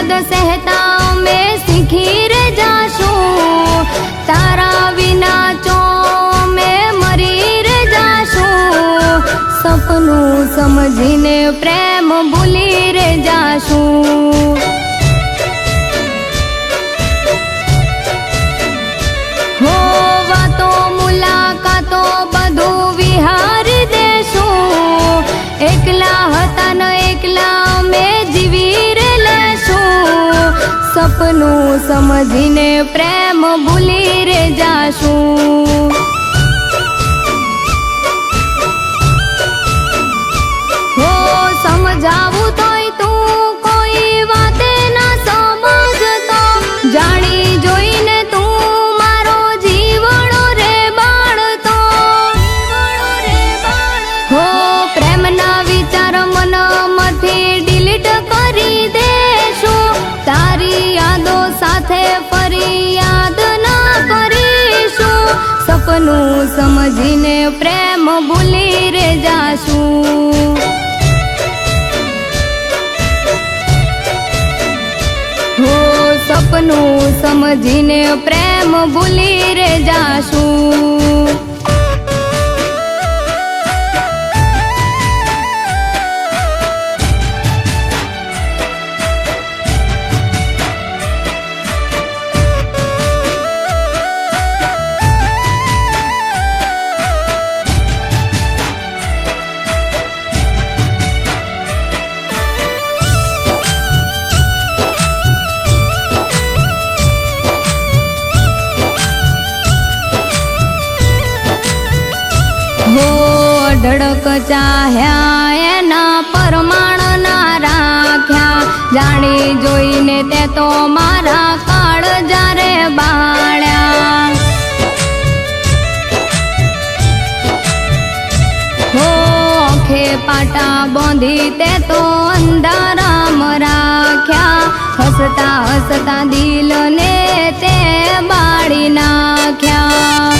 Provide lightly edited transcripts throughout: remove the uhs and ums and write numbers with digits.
પદ સહેતા અમે શીખી રે જાશું, તારા વિના ચો અમે મરી રે જાશું, સપનું સમજીને પ્રેમ ભૂલી રે જાશું। હો વાતો મુલાકાતો બધું વિહારી દેશું, એકલા હતા ન એકલા અમે જીવી રે લેશું, સપનું સમજીને પ્રેમ ભૂલી રે જાશું। હો સમજાવું તોય તું કોઈ વાતે ના સમજતો, જાણી જોઈને તું મારો જીવડો રે બાળતો, હો પ્રેમના વિચાર મનમાંથી ડિલીટ કરી દેશું, તારી યાદો સાથે ફરી યાદ ના કરીશું, સપનું સમજીને પ્રેમ ભૂલી રે જાશું। હો સપનું સમજીને પ્રેમ ભૂલી રે જાશું। હો અઢળક ચાહ્યા એના પરમાણ ના રાખ્યા, જાણી જોઈને તે તો મારા કાળ જારે બાળ્યા, હો આંખે પાટા બાંધી તે તો અંધારામ રાખ્યા, હસતા હસતા દિલને તે બાળી નાખ્યા,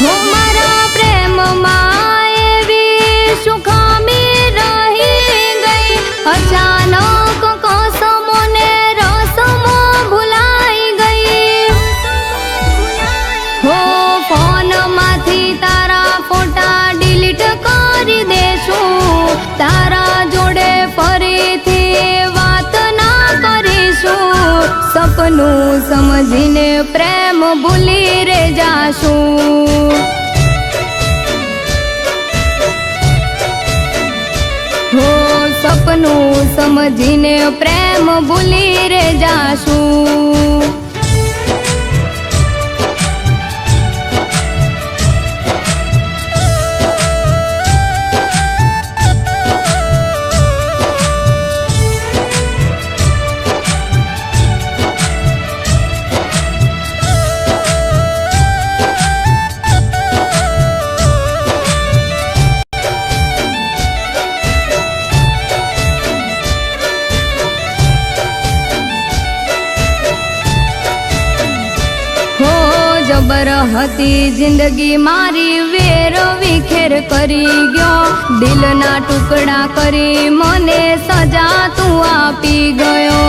હો મારા પ્રેમમાં એવી શું ખામી રહી ગઈ, અચાનક કસમો ને રસમો ભૂલાઈ ગઈ, હો ફોનમાંથી તારા ફોટા ડિલીટ કરી દેશું, તારા જોડે ફરીથી વાત ના કરીશું, સપનું સમજીને પ્રેમ ભૂલી રે જાશું। હો સપનું સમજીને પ્રેમ ભૂલી રે જાશું। જબર હતી જિંદગી મારી વેર વિખેર કરી ગયો, દિલના ટુકડા કરી મને સજા તું આપી ગયો,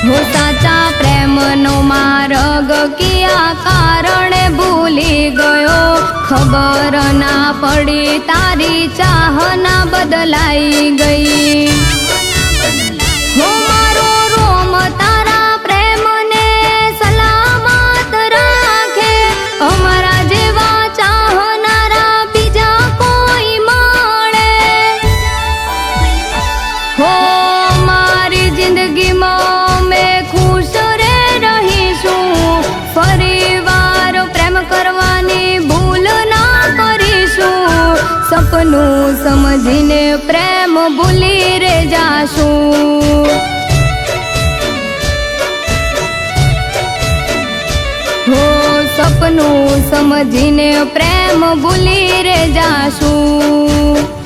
હો સાચા પ્રેમનો માર્ગ કિયા કારણે ભૂલી ગયો, ખબર ના પડી તારી ચાહના બદલાઈ ગઈ, હો મારો રોમ તારા પ્રેમને સલામત રાખે, અમારા જેવા ચાહનારા બીજા કોઈ મળે, હો મારી જિંદગીમાં મેં ખુશ રે રહીશું, ફરી વાર પ્રેમ કરવાની ભૂલ ના કરીશું, સપનું સમજીને પ્રેમ ભૂલી રે જાશું। હો સપનું સમજીને પ્રેમ ભૂલી રે જાશું।